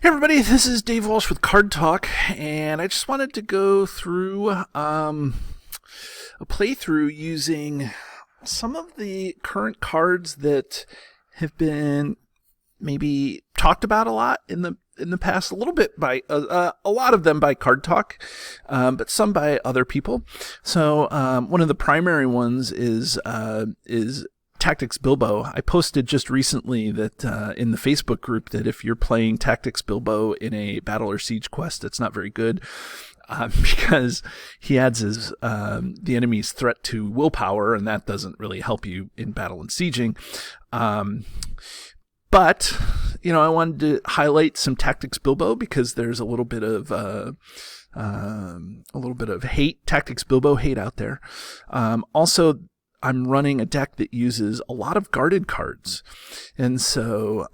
Hey everybody, this is Dave Walsh with Card Talk, and I just wanted to go through a playthrough using some of the current cards that have been maybe talked about a lot in the past, a little bit by a lot of them by Card Talk, but some by other people. So one of the primary ones is Tactics Bilbo. I posted just recently that in the Facebook group that if you're playing Tactics Bilbo in a battle or siege quest, it's not very good because he adds his the enemy's threat to willpower, and that doesn't really help you in battle and sieging. But I wanted to highlight some Tactics Bilbo because there's a little bit of hate, Tactics Bilbo hate out there. Also, I'm running a deck that uses a lot of guarded cards. And so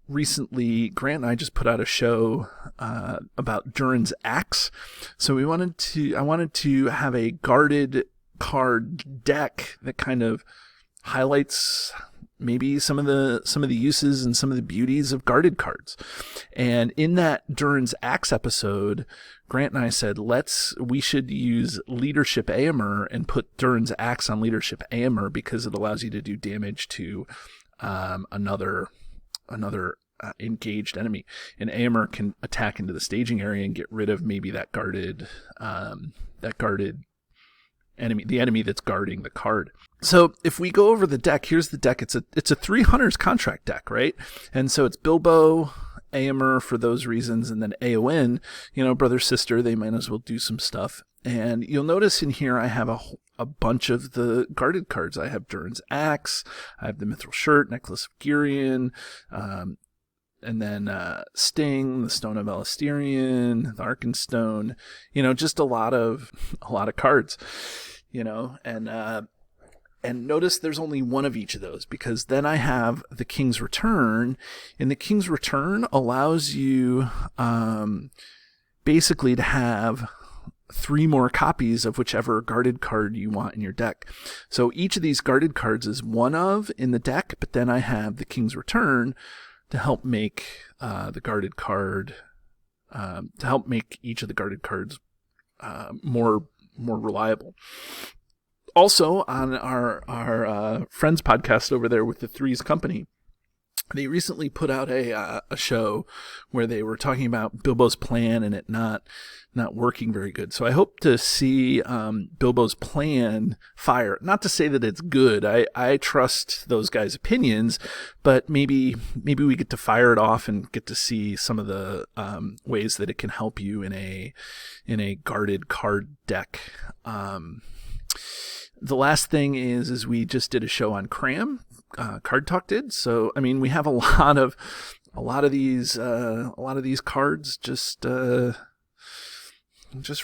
recently, Grant and I just put out a show about Durin's Axe. So I wanted to have a guarded card deck that kind of highlights maybe some of the uses and some of the beauties of guarded cards. And in that Durin's Axe episode, Grant and I said, we should use Leadership Aemir and put Durin's Axe on Leadership Aemir because it allows you to do damage to another engaged enemy. And Aemir can attack into the staging area and get rid of maybe that guarded enemy, the enemy that's guarding the card. So if we go over the deck, here's the deck. It's a 3 Hunters contract deck, right? And so it's Bilbo, Aemir for those reasons, and then Aowen, brother, sister, they might as well do some stuff. And you'll notice in here I have a bunch of the guarded cards. I have Durin's Axe, I have the Mithril Shirt, Necklace of Girion, and then Sting, the Stone of Elastirion, the Arkenstone, just a lot of cards, and notice there's only one of each of those because then I have the King's Return, and the King's Return allows you basically to have 3 more copies of whichever guarded card you want in your deck. So each of these guarded cards is one of in the deck, but then I have the King's Return to help make the guarded card, to help make each of the guarded cards more reliable. Also, on our friends podcast over there with the Threes Company, they recently put out a show where they were talking about Bilbo's plan and it not working very good. So I hope to see Bilbo's plan fire. Not to say that it's good. I trust those guys' opinions, but maybe we get to fire it off and get to see some of the ways that it can help you in a guarded card deck. The last thing is we just did a show on Cram. Card Talk did. So we have a lot of these cards just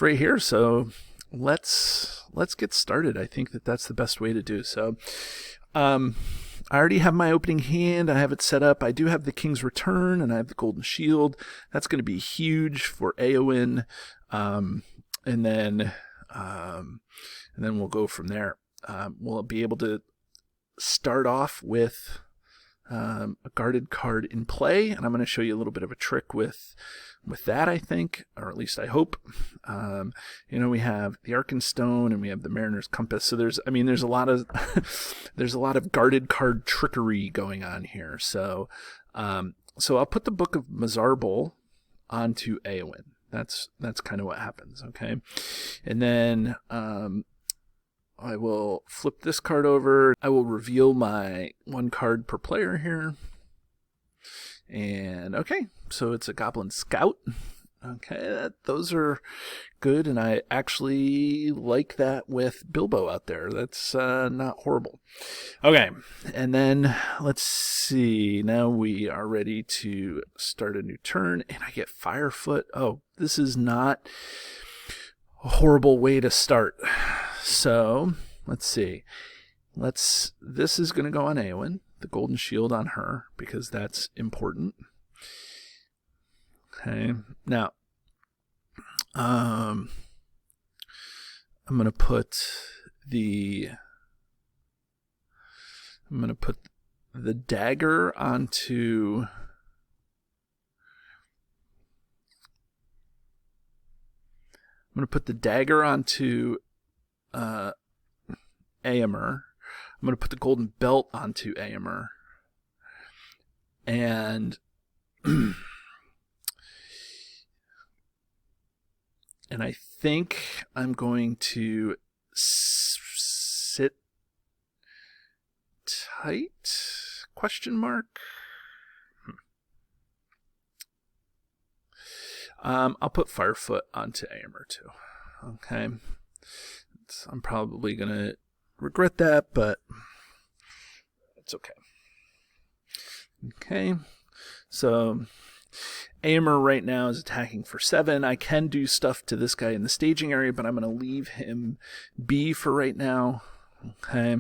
right here. So let's get started. I think that's the best way to do. So I already have my opening hand. I have it set up. I do have the King's Return and I have the Golden Shield. That's going to be huge for Aowen. And then we'll go from there. We'll be able to start off with a guarded card in play, and I'm going to show you a little bit of a trick with that, I think, or at least I hope. We have the Arkenstone and we have the Mariner's Compass. So there's a lot of there's a lot of guarded card trickery going on here. So I'll put the Book of Mazarbul onto Aowen. That's kind of what happens, okay? And then I will flip this card over. I will reveal my 1 card per player here. And okay, so it's a Goblin Scout. Okay, those are good, and I actually like that with Bilbo out there. That's not horrible. Okay, and then let's see. Now we are ready to start a new turn, and I get Firefoot. Oh, this is not a horrible way to start. So let's see. This is going to go on Aowen, the Golden Shield on her, because that's important. Okay, now I'm going to put the dagger onto going to put the dagger onto Aemir. I'm going to put the golden belt onto Aemir. And and I think I'm going to sit tight? Question mark. I'll put Firefoot onto Aemir too. Okay. I'm probably going to regret that, but it's okay. Okay. So Aemir right now is attacking for 7. I can do stuff to this guy in the staging area, but I'm going to leave him be for right now. Okay.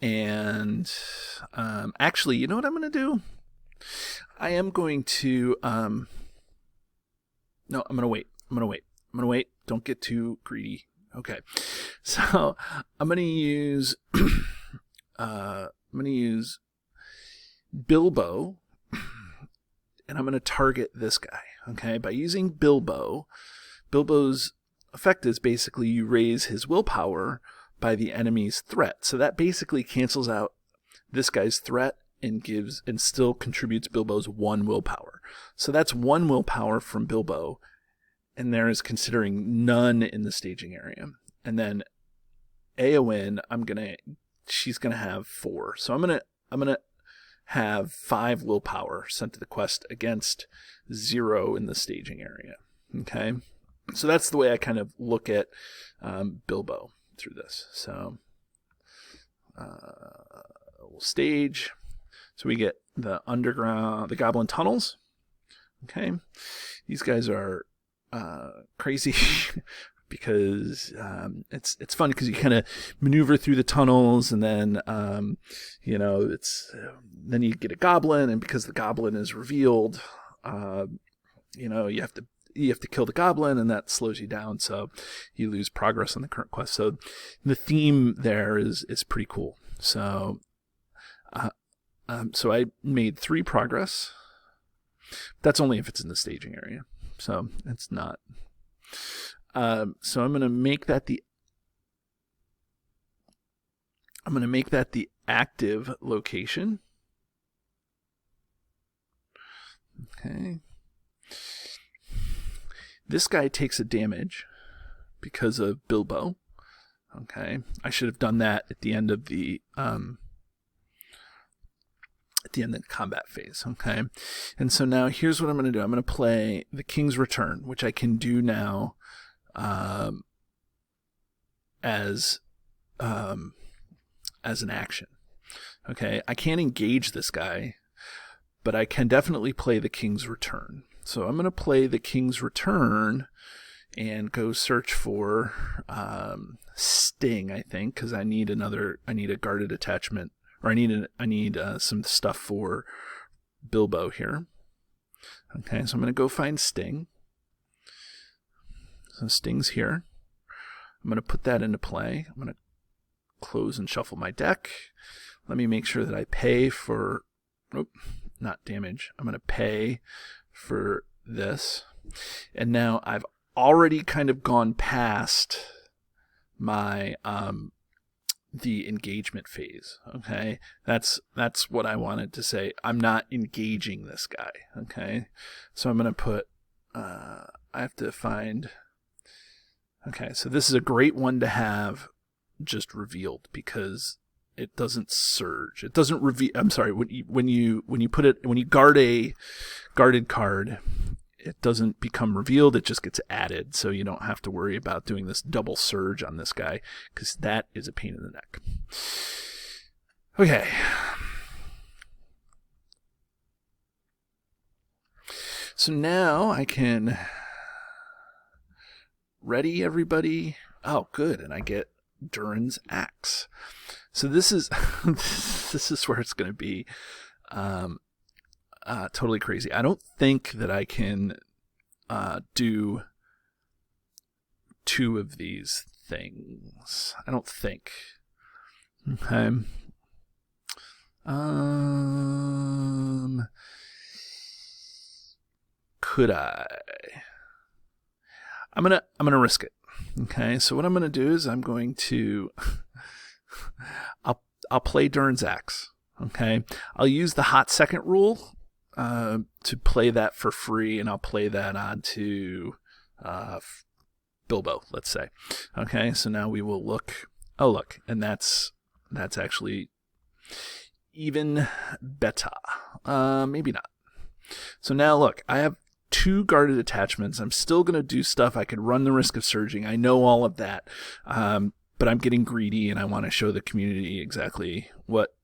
And actually, you know what I'm going to do? I am going to... no, I'm going to wait. I'm going to wait. Don't get too greedy. Okay. So I'm going to use... Bilbo, and I'm going to target this guy. Okay, by using Bilbo, Bilbo's effect is basically you raise his willpower by the enemy's threat. So that basically cancels out this guy's threat and still contributes Bilbo's 1 willpower. So that's 1 willpower from Bilbo, and there is considering none in the staging area. And then Eowyn, she's gonna have 4. So I'm gonna have 5 willpower sent to the quest against 0 in the staging area. Okay, so that's the way I kind of look at Bilbo through this. So we'll stage. So we get the goblin tunnels. Okay, these guys are crazy. Because it's fun because you kind of maneuver through the tunnels, and then then you get a goblin, and because the goblin is revealed, you have to kill the goblin, and that slows you down, so you lose progress on the current quest. So the theme there is pretty cool. So so I made 3 progress. That's only if it's in the staging area, so it's not. So I'm going to make that the active location. Okay. This guy takes a damage because of Bilbo. Okay. I should have done that at the end of the combat phase. Okay. And so now here's what I'm going to do. I'm going to play the King's Return, which I can do now as an action. Okay, I can't engage this guy, but I can definitely play the King's Return. So I'm going to play the King's Return and go search for Sting, I think, because I need a guarded attachment, or I need some stuff for Bilbo here. Okay, so I'm going to go find Sting. So Sting's here. I'm going to put that into play. I'm going to close and shuffle my deck. Let me make sure that I pay for... not damage. I'm going to pay for this. And now I've already kind of gone past my the engagement phase. Okay, that's what I wanted to say. I'm not engaging this guy. Okay, so I'm going to put... I have to find... Okay, so this is a great one to have just revealed because it doesn't surge. It doesn't reveal. I'm sorry. When you guard a guarded card, it doesn't become revealed. It just gets added, so you don't have to worry about doing this double surge on this guy because that is a pain in the neck. Okay. So now I can. Ready, everybody? Oh, good. And I get Durin's Axe. So this is where it's going to be totally crazy. I don't think that I can do 2 of these things. I don't think. Okay. Could I? I'm gonna risk it. Okay, so what I'm gonna do is I'm going to I'll play Durin's Axe. Okay, I'll use the hot second rule to play that for free, and I'll play that onto Bilbo, let's say. Okay, so now we will look. Oh, look, and that's actually even better. Maybe not. So now look, I have 2 guarded attachments. I'm still going to do stuff. I could run the risk of surging. I know all of that. But I'm getting greedy, and I want to show the community exactly what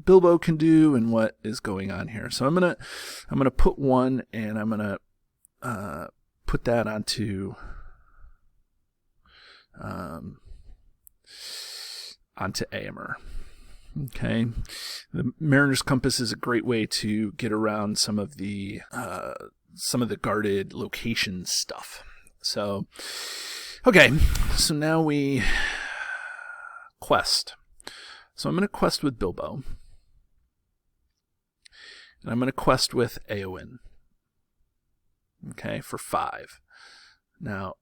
Bilbo can do and what is going on here. So I'm gonna put 1, and I'm gonna put that onto Éomer. Okay, the Mariner's Compass is a great way to get around some of the guarded location stuff. So, okay, so now we quest. So I'm going to quest with Bilbo, and I'm going to quest with Éowyn. Okay, for 5. Now,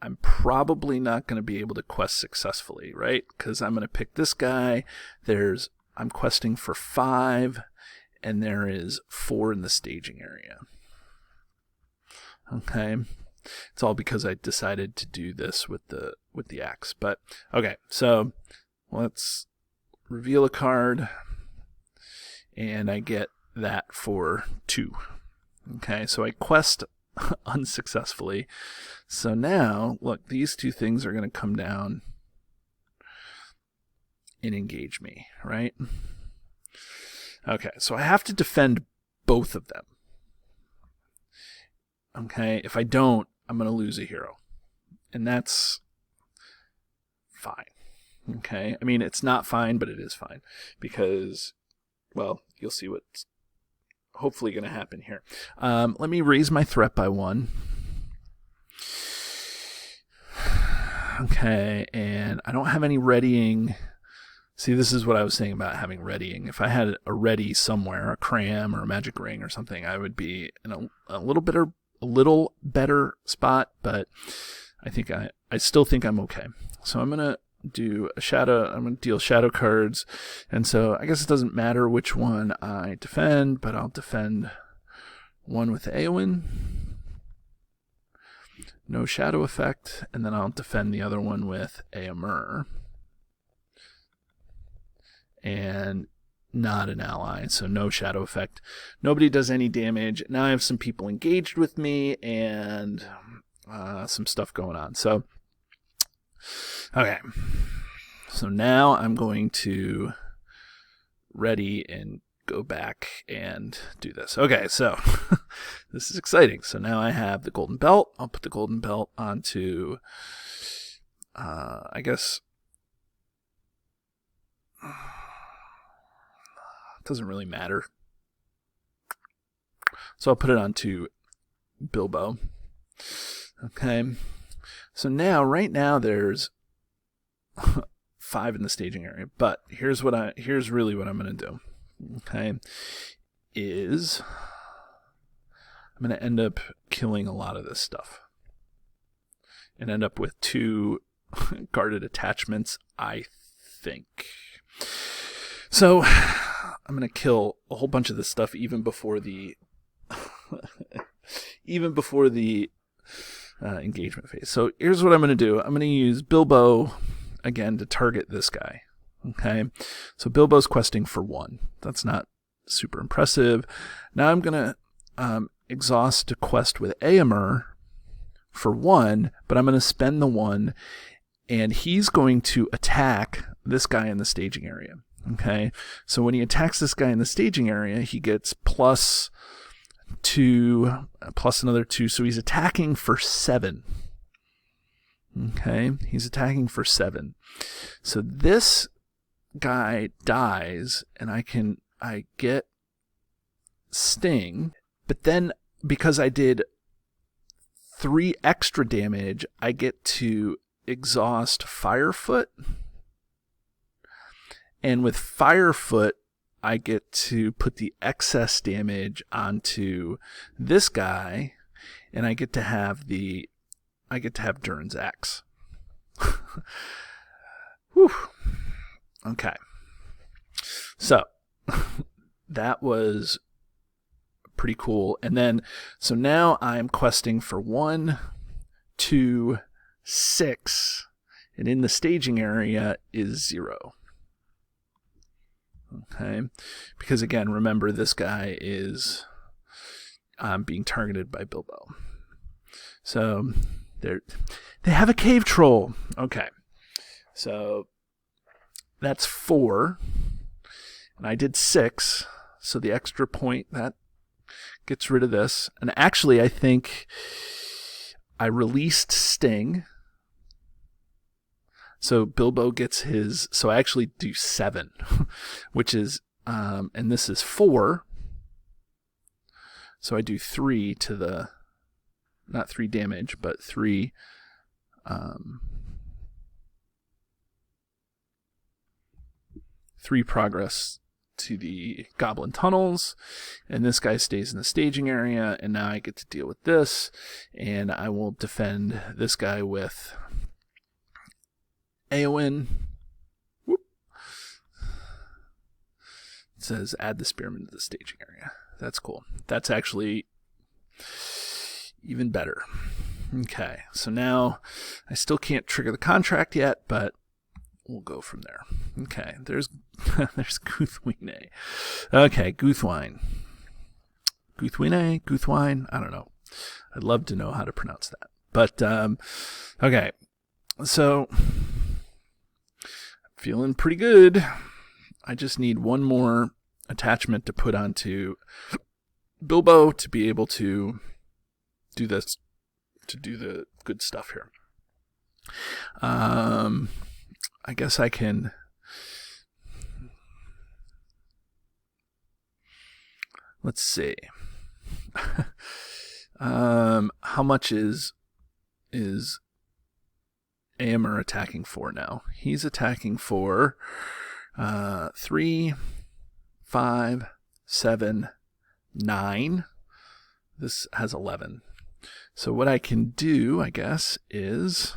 I'm probably not going to be able to quest successfully, right? Because I'm going to pick this guy. I'm questing for 5, and there is 4 in the staging area. Okay, it's all because I decided to do this with the axe. But okay, so let's reveal a card, and I get that for 2. Okay, so I quest unsuccessfully. So now, look, these 2 things are going to come down and engage me, right? Okay, so I have to defend both of them. Okay, if I don't, I'm going to lose a hero. And that's fine. Okay, I mean, it's not fine, but it is fine. Because, well, you'll see what's hopefully going to happen here. Let me raise my threat by 1. Okay, and I don't have any readying. See, this is what I was saying about having readying. If I had a ready somewhere, a cram or a magic ring or something, I would be in a little better spot, but I still think I'm okay. So I'm going to do a shadow. I'm going to deal shadow cards, and so I guess it doesn't matter which one I defend, but I'll defend one with Éowyn, no shadow effect, and then I'll defend the other one with Éomer, and not an ally, so no shadow effect. Nobody does any damage. Now I have some people engaged with me and some stuff going on. So okay, so now I'm going to ready and go back and do this. Okay, so this is exciting. So now I have the golden belt. I'll put the golden belt onto, I guess, it doesn't really matter. So I'll put it onto Bilbo. Okay. So now, right now, there's 5 in the staging area. But here's really what I'm going to do. Okay, is I'm going to end up killing a lot of this stuff and end up with 2 guarded attachments, I think. So I'm going to kill a whole bunch of this stuff even before the engagement phase. So here's what I'm going to do. I'm going to use Bilbo again to target this guy. Okay, so Bilbo's questing for 1. That's not super impressive. Now I'm going to exhaust to quest with Éomer for 1, but I'm going to spend the 1, and he's going to attack this guy in the staging area. Okay, so when he attacks this guy in the staging area, he gets +2, plus another 2, so he's attacking for 7. Okay, he's attacking for 7. So this guy dies, and I get Sting, but then because I did 3 extra damage, I get to exhaust Firefoot, and with Firefoot I get to put the excess damage onto this guy, and I get to have the I get to have Durin's Axe. Whew. Okay. So that was pretty cool. And then, so now I'm questing for 1, 2, 6, and in the staging area is 0. Okay. Because again, remember this guy is being targeted by Bilbo. So they have a cave troll. Okay. So that's 4. And I did 6. So the extra point, that gets rid of this. And actually, I think I released Sting. So Bilbo gets his, so I actually do 7, which is, and this is 4. So I do 3 to the, not 3 damage, but 3, 3 progress to the goblin tunnels, and this guy stays in the staging area, and now I get to deal with this, and I will defend this guy with Eowyn. Whoop. It says add the spearman to the staging area. That's cool. That's actually even better. Okay, so now I still can't trigger the contract yet, but we'll go from there. Okay, there's Guthwine. Okay, Guthwine. Guthwine, I don't know. I'd love to know how to pronounce that. But, okay, so feeling pretty good. I just need one more attachment to put onto Bilbo to be able to do this, to do the good stuff here. I guess I can. Let's see. How much is Eomer attacking for now? He's attacking for 3, 5, 7, 9. This has 11. So what I can do, I guess, is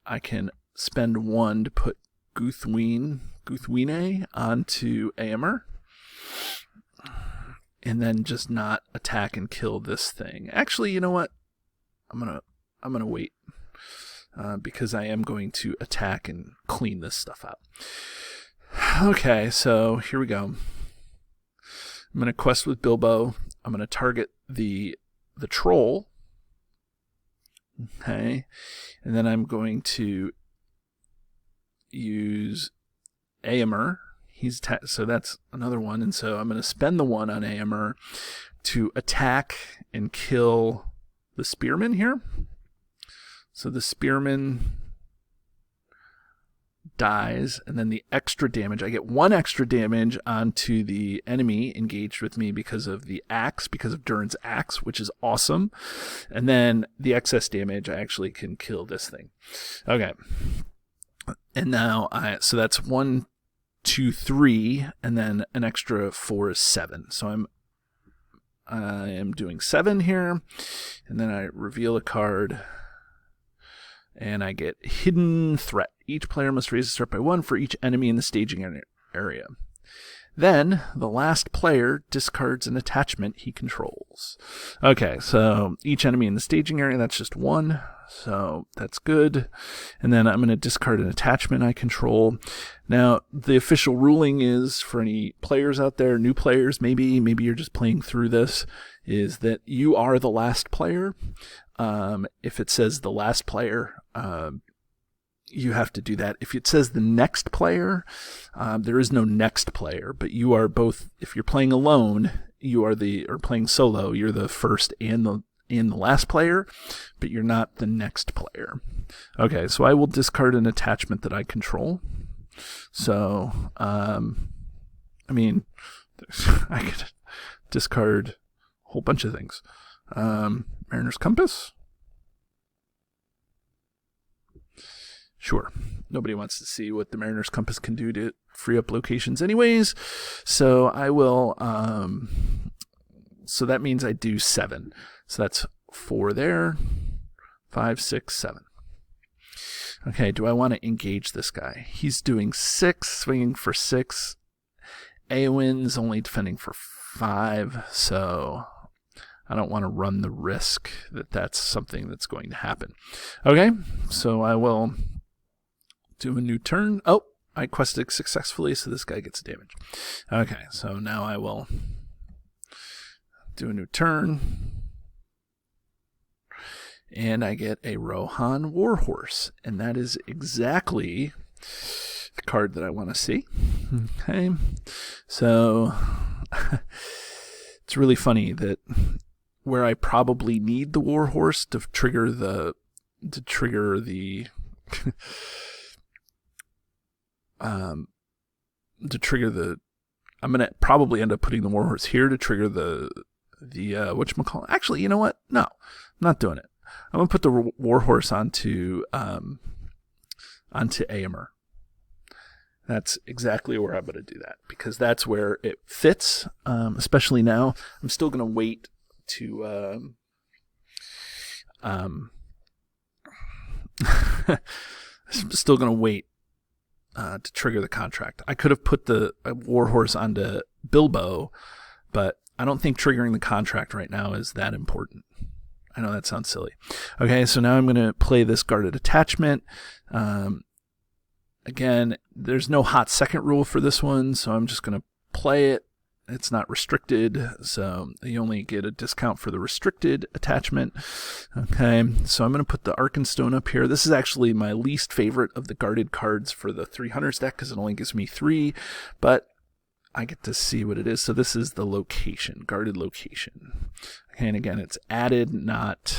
I can spend 1 to put Guthwine onto Eomer, and then just not attack and kill this thing. Actually, you know what? I'm gonna wait because I am going to attack and clean this stuff up. Okay, so here we go. I'm gonna quest with Bilbo. I'm gonna target the troll. Okay, and then I'm going to use Eomer. So that's another one, and so I'm going to spend the 1 on Eomer to attack and kill the spearman here. So the spearman dies, and then the extra damage, I get 1 extra damage onto the enemy engaged with me because of the axe, because of Durin's Axe, which is awesome. And then the excess damage, I actually can kill this thing. Okay. And now so that's 1, 2, 3, and then an extra 4 is 7. So I am doing 7 here, and then I reveal a card, and I get Hidden Threat. Each player must raise a threat by 1 for each enemy in the staging area. Then the last player discards an attachment he controls. Okay, so each enemy in the staging area, that's just 1. So that's good. And then I'm going to discard an attachment I control. Now, the official ruling is, for any players out there, new players, maybe you're just playing through this, is that you are the last player. If it says the last player, you have to do that. If it says the next player, there is no next player, but you are both, if you're playing alone, or playing solo, you're the first and the last player, but you're not the next player. Okay, so I will discard an attachment that I control. So, I could discard a whole bunch of things. Mariner's Compass? Sure. Nobody wants to see what the Mariner's Compass can do to free up locations anyways. So I will, so that means I do 7. So that's 4 there. 5, 6, 7. Okay, do I want to engage this guy? He's doing 6, swinging for 6. Eowyn's only defending for 5, so I don't want to run the risk that that's something that's going to happen. Okay, so I will do a new turn. Oh, I quested successfully, so this guy gets damage. Okay, so now I will do a new turn. And I get a Rohan Warhorse, and that is exactly the card that I want to see. Okay, so it's really funny that where I probably need the Warhorse to trigger the I'm gonna probably end up putting the Warhorse here to trigger the whatchamacallit. Actually, you know what? No, I'm not doing it. I'm gonna put the Warhorse onto Eomer. That's exactly where I'm gonna do that because that's where it fits. Especially now, I'm still gonna wait to. I'm still gonna wait to trigger the contract. I could have put the Warhorse onto Bilbo, but I don't think triggering the contract right now is that important. I know that sounds silly. Okay, so now I'm going to play this guarded attachment. Again, there's no hot second rule for this one, so I'm just going to play it. It's not restricted, so you only get a discount for the restricted attachment. Okay, so I'm going to put the Arkenstone up here. This is actually my least favorite of the guarded cards for the 300s deck because it only gives me 3, but I get to see what it is. So this is the location, guarded location. Okay, and again, it's added, not...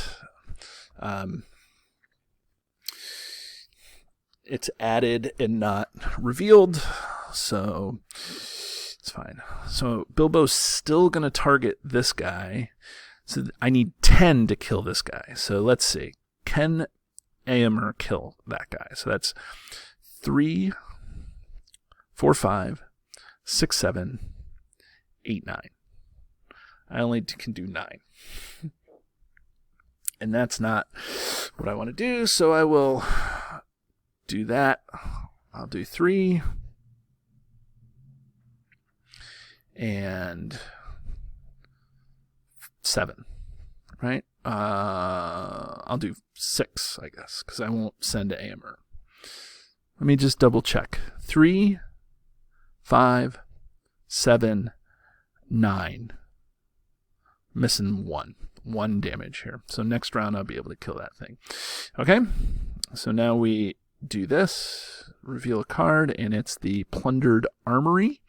it's added and not revealed, so it's fine. So Bilbo's still going to target this guy. So I need 10 to kill this guy. So let's see. Can Eomer kill that guy? So that's 3, 4, 5, 6, 7, 8, 9. I only can do 9. And that's not what I want to do, so I will do that. I'll do 3. And 7, right? I'll do 6, I guess, because I won't send to Eomer. Let me just double check. 3, 5, 7, 9. Missing 1 damage here. So next round I'll be able to kill that thing. Okay, so now we do this, reveal a card, and it's the Plundered Armory.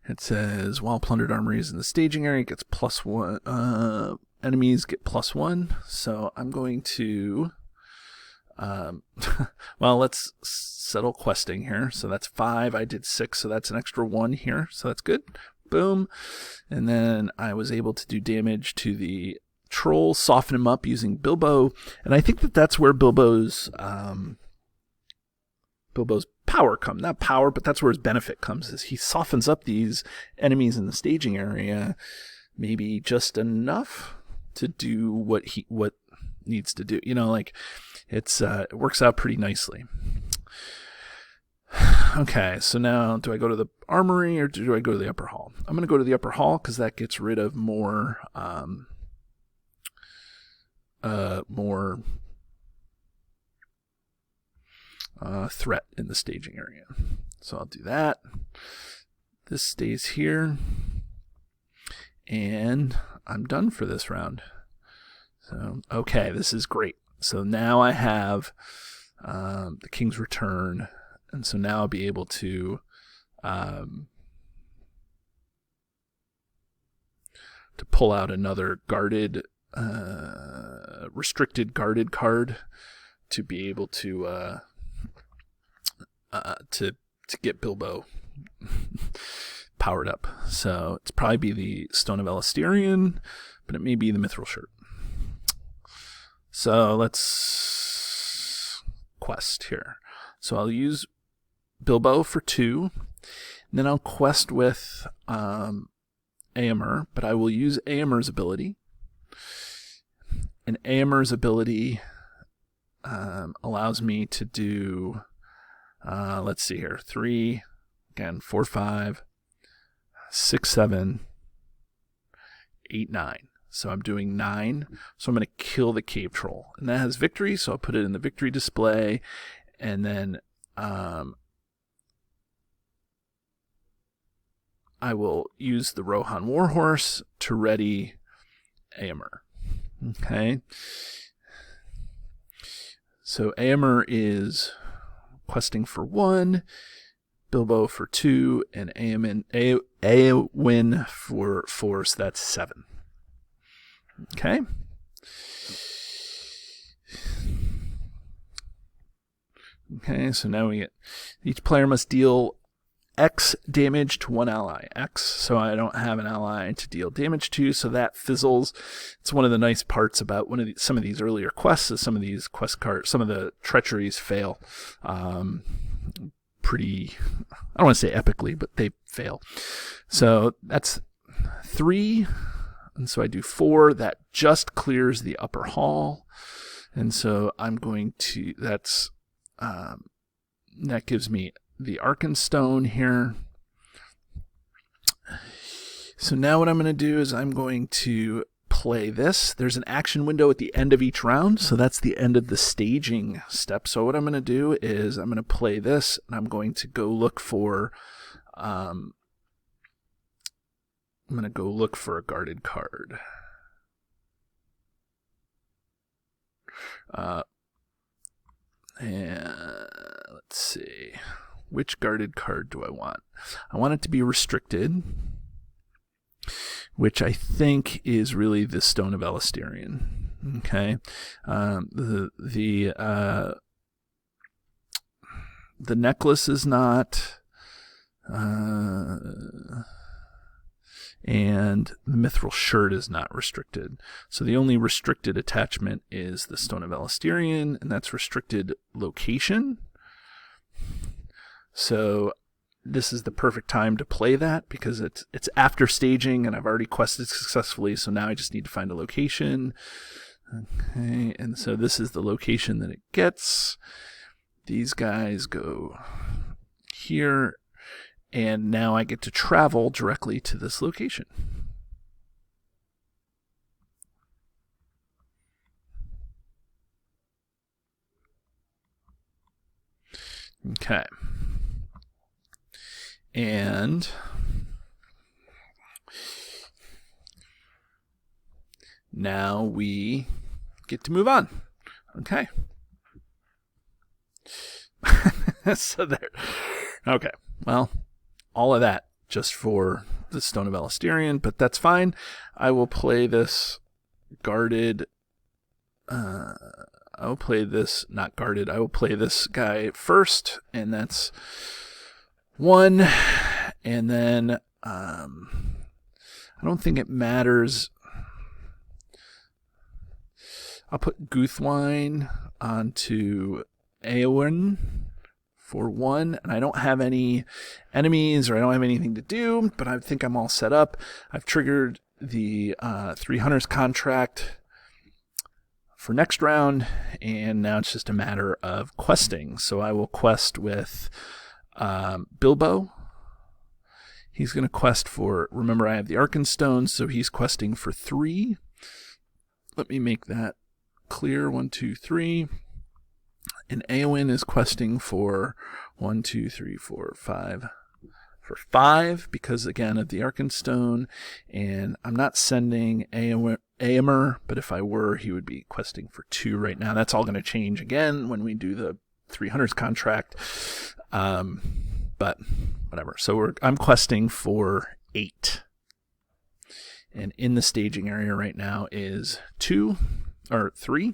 It says, while Plundered Armory is in the staging area, it gets +1. Enemies get +1. So I'm going to, well, let's settle questing here. So that's 5. I did 6, so that's an extra 1 here. So that's good. Boom. And then I was able to do damage to the troll, soften him up using Bilbo. And I think that that's where Bilbo's power comes. Not power, but that's where his benefit comes, is he softens up these enemies in the staging area maybe just enough to do what needs to do. You know, like it works out pretty nicely. Okay, so now do I go to the armory or do I go to the upper hall? I'm going to go to the upper hall because that gets rid of more threat in the staging area. So I'll do that. This stays here. And I'm done for this round. So, okay, this is great. So now I have the King's Return. And so now I'll be able to pull out another guarded, restricted guarded card to be able to get Bilbo powered up. So it's probably be the Stone of Elistarion, but it may be the Mithril Shirt. So let's quest here. So I'll use Bilbo for 2, and then I'll quest with Eomer, but I will use Eomer's ability And Amer's ability allows me to do, let's see here, 3, again, 4, 5, 6, 7, 8, 9. So I'm doing 9. So I'm going to kill the cave troll. And that has victory, so I'll put it in the victory display. And then I will use the Rohan Warhorse to ready Amer. Okay. So Amer is questing for 1, Bilbo for 2, and Éowyn for 4, so that's 7. Okay. Okay, so now we get, each player must deal X damage to one ally. X, so I don't have an ally to deal damage to, so that fizzles. It's one of the nice parts about some of these earlier quests is some of these quest cards, some of the treacheries fail. Pretty, I don't want to say epically, but they fail. So that's 3, and so I do 4. That just clears the upper hall, and so I'm going to, that gives me the Arkenstone here. So now what I'm going to do is I'm going to play this. There's an action window at the end of each round, so that's the end of the staging step. So what I'm going to do is I'm going to play this, and I'm going to go look for a guarded card. And let's see. Which guarded card do I want? I want it to be restricted, which I think is really the Stone of Elistirion. Okay, the necklace is not, and the mithril shirt is not restricted. So the only restricted attachment is the Stone of Elistirion, and that's restricted location. So this is the perfect time to play that because it's after staging and I've already quested successfully, so now I just need to find a location. Okay, and so this is the location that it gets. These guys go here, and now I get to travel directly to this location. Okay. And now we get to move on. Okay. So there. Okay. Well, all of that just for the Stone of Elistirion, but that's fine. I will play this guarded. I will play this not guarded. I will play this guy first, and that's 1, and then I don't think it matters. I'll put Guthwine onto Éowyn for 1, and I don't have any enemies or I don't have anything to do, but I think I'm all set up. I've triggered the 3 Hunters contract for next round, and now it's just a matter of questing. So I will quest with Bilbo. He's going to quest for, remember I have the Arkenstone, so he's questing for 3. Let me make that clear. 1, 2, 3. And Éowyn is questing for 1, 2, 3, 4, 5. For 5, because again of the Arkenstone, and I'm not sending Éomer, but if I were, he would be questing for 2 right now. That's all going to change again when we do the 3 Hunters contract. But whatever. So I'm questing for 8. And in the staging area right now is 2 or 3.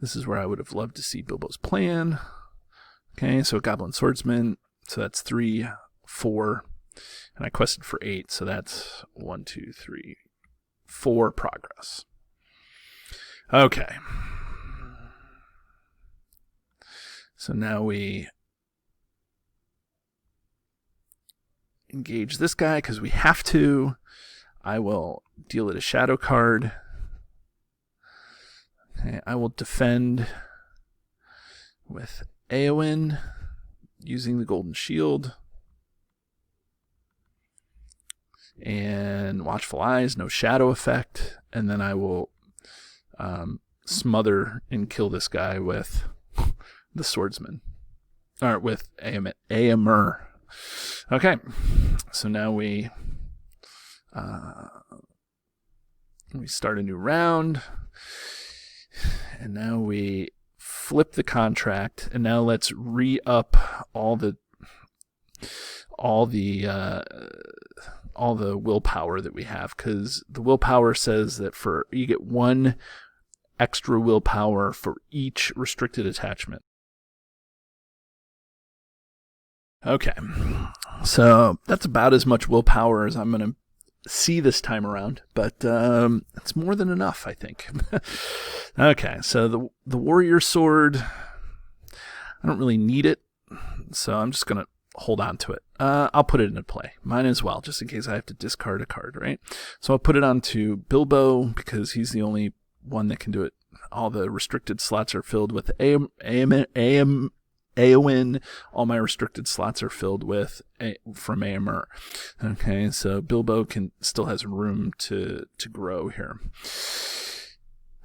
This is where I would have loved to see Bilbo's plan. Okay, so Goblin Swordsman. So that's 3, 4. And I quested for 8. So that's 1, 2, 3, 4 progress. Okay. So now we engage this guy because we have to. I will deal it a shadow card. Okay, I will defend with Eowyn using the golden shield. And Watchful Eyes, no shadow effect. And then I will smother and kill this guy with the swordsman. Or with Eomer. Okay, so now we start a new round. And now we flip the contract, and now let's re-up all the willpower that we have, because the willpower says that you get 1 extra willpower for each restricted attachment. Okay, so that's about as much willpower as I'm going to see this time around, but it's more than enough, I think. Okay, so the warrior sword, I don't really need it, so I'm just going to hold on to it. I'll put it into play. Mine as well, just in case I have to discard a card, right? So I'll put it onto Bilbo, because he's the only one that can do it. All the restricted slots are filled with Eowyn. All my restricted slots are filled with from Eomer. Okay, so Bilbo still has room to grow here.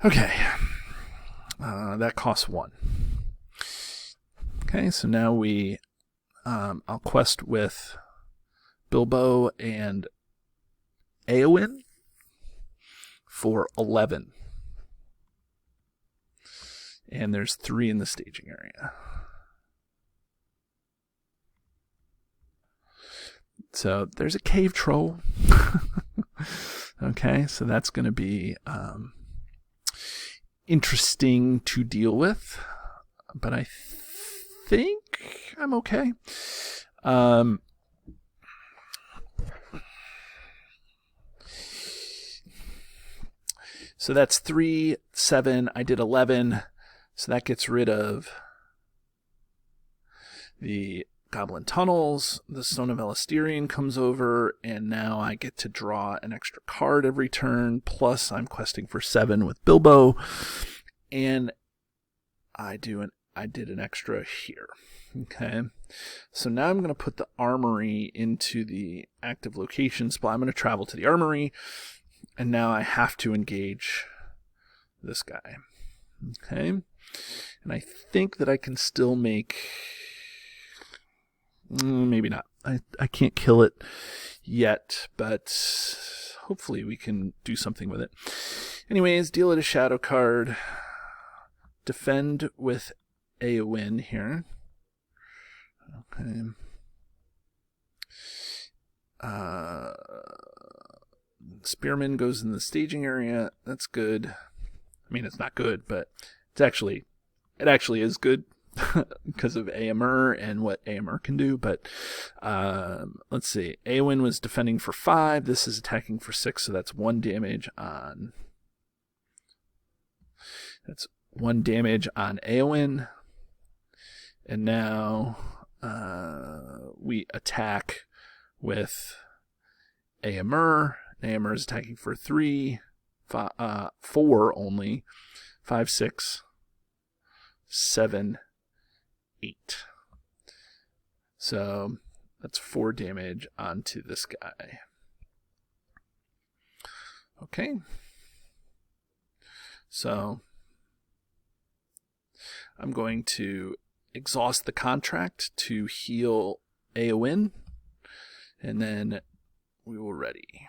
Okay, that costs 1. Okay, so now I'll quest with Bilbo and Eowyn for 11. And there's 3 in the staging area. So there's a cave troll. Okay, so that's going to be interesting to deal with, but I think I'm okay. So that's 3, 7. I did 11, so that gets rid of the Goblin Tunnels. The Stone of Elastirion comes over, and now I get to draw an extra card every turn, plus I'm questing for 7 with Bilbo, and I did an extra here. Okay, so now I'm going to put the armory into the active location spot. I'm going to travel to the armory, and now I have to engage this guy. Okay, and I think that I can still make... maybe not. I can't kill it yet, but hopefully we can do something with it. Anyways, deal it a shadow card. Defend with Eowyn here. Okay. Spearman goes in the staging area. That's good. I mean, it's not good, but it actually is good. Because of Eomer and what Eomer can do, but let's see. Eowyn was defending for 5. This is attacking for 6, so that's 1 damage on. That's 1 damage on Eowyn, and now we attack with Eomer. Eomer is attacking for 3, 4 only, 5, 6, 7. 8. So that's 4 damage onto this guy. Okay. So I'm going to exhaust the contract to heal Eowyn, and then we will ready.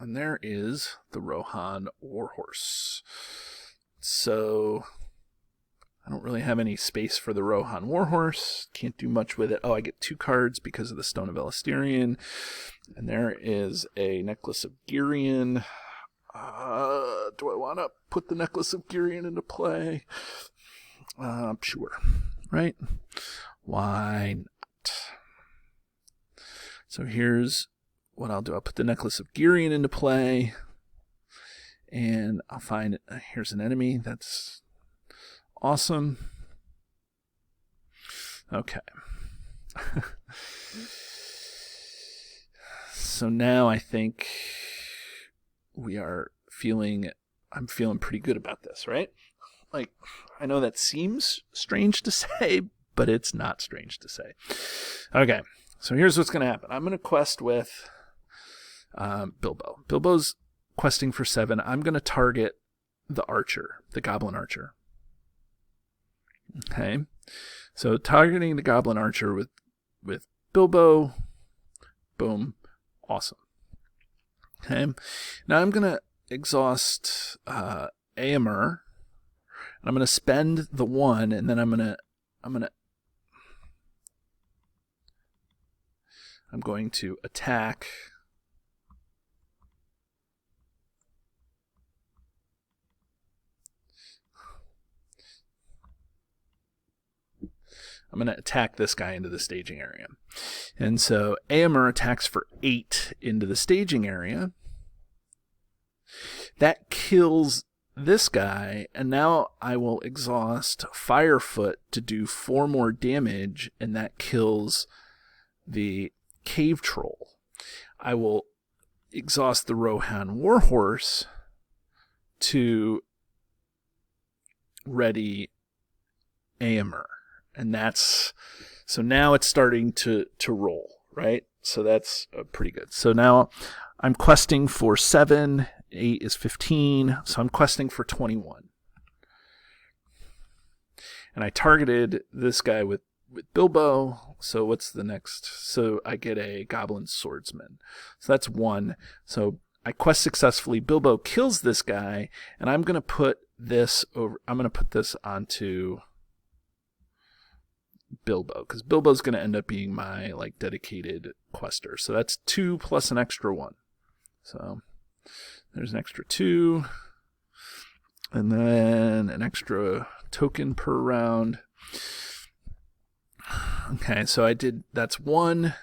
And there is the Rohan Warhorse. So I don't really have any space for the Rohan Warhorse. Can't do much with it. Oh, I get 2 cards because of the Stone of Elastirion. And there is a Necklace of Girion. Do I want to put the Necklace of Girion into play? Sure. Right? Why not? So here's what I'll do. I'll put the Necklace of Girion into play. And I'll find... here's an enemy. That's... awesome. Okay. So now I think I'm feeling pretty good about this, right? Like, I know that seems strange to say, but it's not strange to say. Okay, so here's what's going to happen. I'm going to quest with Bilbo. Bilbo's questing for 7. I'm going to target the archer, the goblin archer. Okay, so targeting the goblin archer with Bilbo. Boom, awesome. Okay, now I'm going to exhaust Aemir. I'm going to spend the 1, and then I'm going to attack this guy into the staging area. And so Aemir attacks for 8 into the staging area. That kills this guy, and now I will exhaust Firefoot to do 4 more damage, and that kills the cave troll. I will exhaust the Rohan Warhorse to ready Aemir. And so now it's starting to roll, right? So that's pretty good. So now I'm questing for 7, 8 is 15, so I'm questing for 21. And I targeted this guy with Bilbo, so what's the next? So I get a Goblin Swordsman. So that's 1. So I quest successfully, Bilbo kills this guy, and I'm going to put this onto Bilbo, because Bilbo's going to end up being my dedicated quester. So that's 2 plus an extra 1. So there's an extra 2, and then an extra token per round. Okay, so that's 1.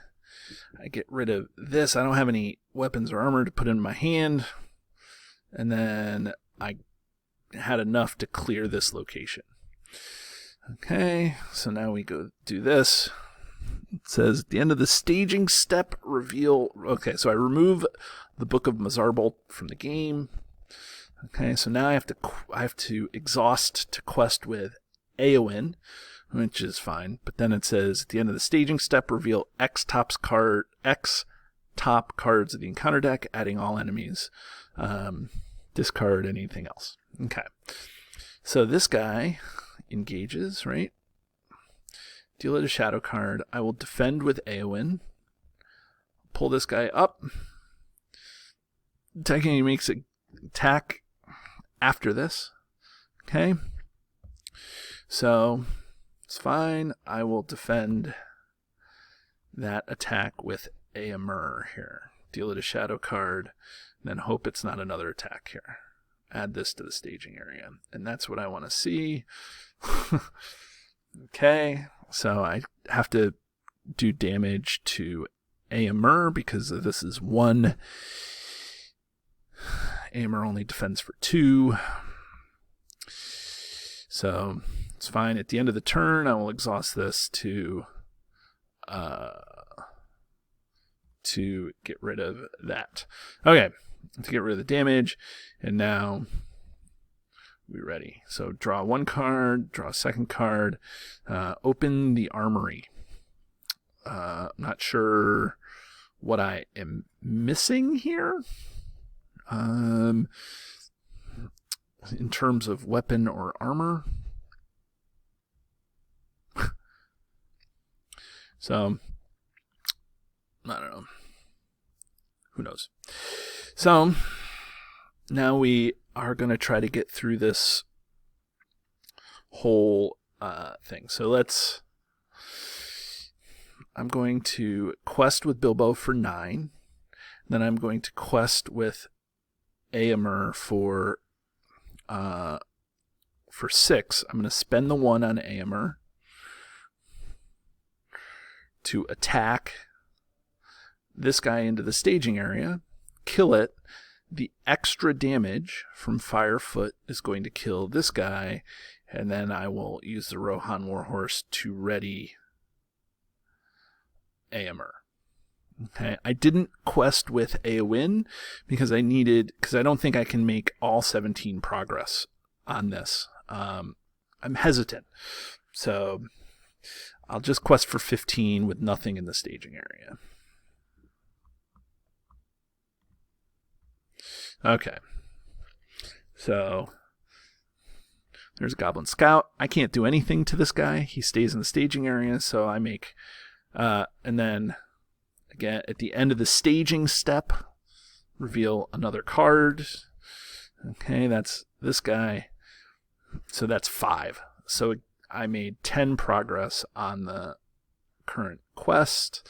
I get rid of this. I don't have any weapons or armor to put in my hand. And then I had enough to clear this location. Okay, so now we go do this. It says at the end of the staging step, reveal. Okay, so I remove the Book of Mazarbolt from the game. Okay, so now I have to exhaust to quest with Éowyn, which is fine. But then it says at the end of the staging step, reveal X top cards of the encounter deck, adding all enemies. Discard anything else. Okay, so this guy engages, right? Deal it a shadow card. I will defend with Éowyn. Pull this guy up. Technically makes an attack after this. Okay. So it's fine. I will defend that attack with Éowyn here. Deal it a shadow card, and then hope it's not another attack here. Add this to the staging area. And that's what I want to see. Okay, so I have to do damage to Éowyn because this is 1. Éowyn only defends for 2. So it's fine. At the end of the turn, I will exhaust this to get rid of that. Okay, to get rid of the damage, and now we're ready. So draw 1 card, draw a 2nd card, open the armory. I'm not sure what I am missing here in terms of weapon or armor. So I don't know. Who knows? So now we are going to try to get through this whole thing. So I'm going to quest with Bilbo for 9. Then I'm going to quest with Éowyn for 6. I'm going to spend the 1 on Éowyn to attack this guy into the staging area, kill it. The extra damage from Firefoot is going to kill this guy, and then I will use the Rohan Warhorse to ready Éowyn. Okay, I didn't quest with Eowyn because I don't think I can make all 17 progress on this. I'm hesitant. So I'll just quest for 15 with nothing in the staging area. Okay. So there's a Goblin Scout. I can't do anything to this guy. He stays in the staging area, so I make... and then, again, at the end of the staging step, reveal another card. Okay, that's this guy. So that's 5. So I made 10 progress on the current quest.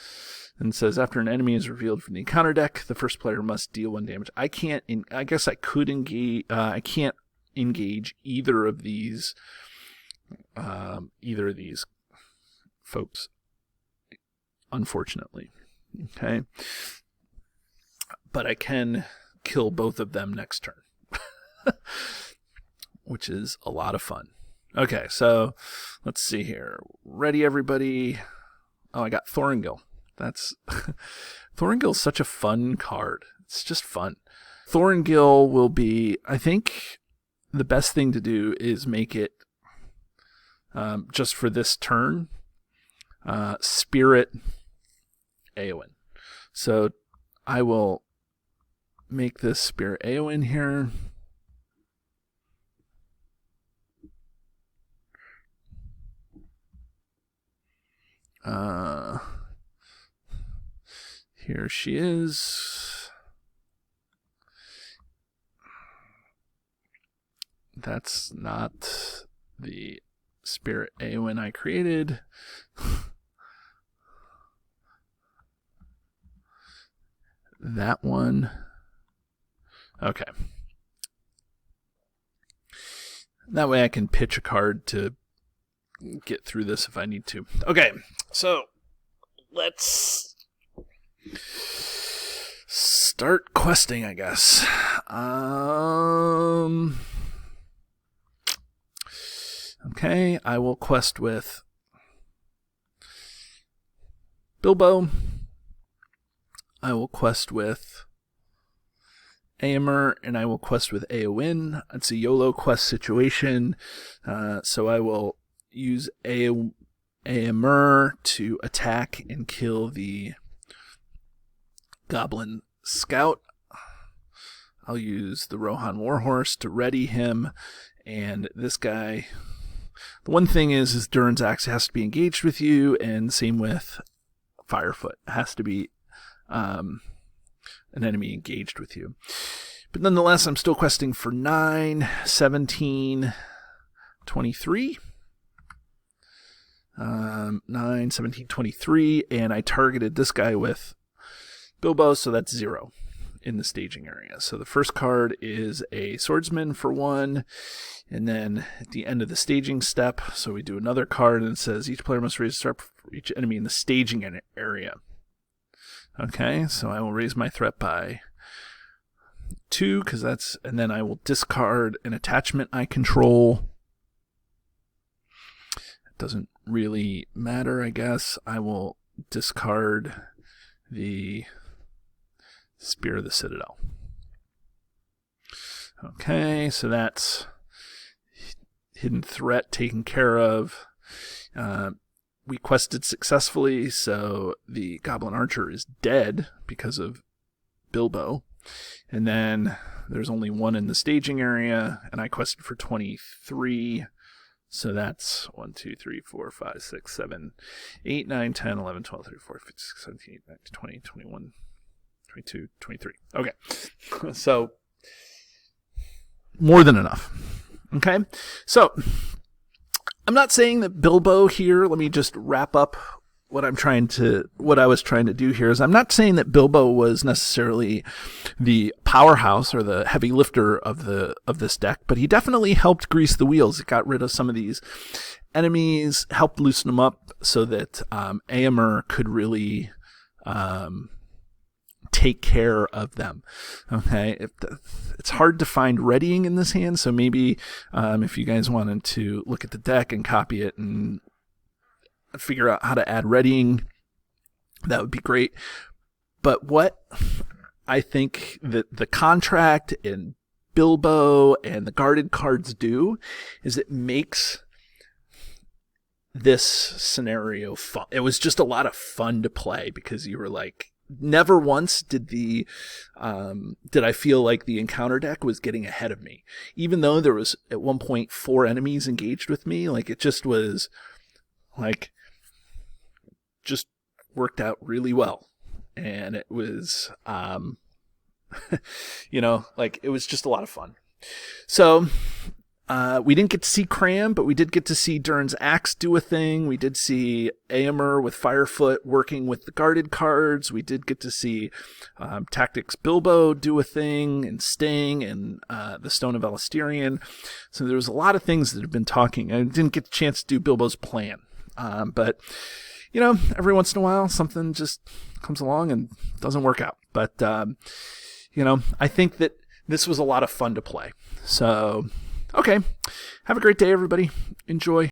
And it says, after an enemy is revealed from the encounter deck, the first player must deal 1 damage. I guess I could engage... I can't engage either of these folks, unfortunately. Okay, but I can kill both of them next turn, which is a lot of fun. Okay, so let's see here. Ready, everybody? Oh, I got Thorngil. Thorngil's such a fun card. It's just fun. Thorngil will be, I think, the best thing to do is make it, just for this turn, Spirit Eowyn. So I will make this Spirit Eowyn here. Here she is. That's not the Spirit Eowyn I created. That one. Okay. That way I can pitch a card to get through this if I need to. Okay, so let's start questing, I guess. Okay, I will quest with Bilbo. I will quest with Éomer, and I will quest with Eowyn. It's a YOLO quest situation, so I will use Éomer to attack and kill the Goblin Scout. I'll use the Rohan Warhorse to ready him, and this guy... The one thing is Durin's Axe has to be engaged with you, and same with Firefoot. It has to be an enemy engaged with you. But nonetheless, I'm still questing for 9, 17, 23. 9, 17, 23, and I targeted this guy with Bilbo, so that's 0 in the staging area. So the first card is a Swordsman for 1, and then at the end of the staging step, so we do another card, and it says each player must raise a threat for each enemy in the staging area. Okay, so I will raise my threat by 2, because that's, and then I will discard an attachment I control. It doesn't really matter, I guess. I will discard the Spear of the Citadel. Okay, so that's hidden threat taken care of. We quested successfully, so the Goblin Archer is dead because of Bilbo. And then there's only 1 in the staging area, and I quested for 23. So that's 1, 2, 3, 4, 5, 6, 7, 8, 9, 10, 11, 12, 13, 14, 15, 16, 17, 18, 19, 20, 21, 22, 23. Okay. So more than enough. Okay. So I'm not saying that Bilbo here, let me just wrap up what I was trying to do here is I'm not saying that Bilbo was necessarily the powerhouse or the heavy lifter of this deck, but he definitely helped grease the wheels. It got rid of some of these enemies, helped loosen them up so that Éomer could really take care of them. Okay, it's hard to find readying in this hand, so maybe if you guys wanted to look at the deck and copy it and figure out how to add readying, that would be great. But what I think that the contract and Bilbo and the guarded cards do is it makes this scenario fun. It was just a lot of fun to play because you were like, never once did I feel like the encounter deck was getting ahead of me, even though there was at one point 4 enemies engaged with me. Like it just was like, just worked out really well. And it was, like it was just a lot of fun. So, we didn't get to see Cram, but we did get to see Durn's Axe do a thing. We did see Aomer with Firefoot working with the guarded cards. We did get to see Tactics Bilbo do a thing, and Sting, and the Stone of Elasterian. So there was a lot of things that have been talking. I didn't get a chance to do Bilbo's plan. But, every once in a while, something just comes along and doesn't work out. But, I think that this was a lot of fun to play. So... okay. Have a great day, everybody. Enjoy.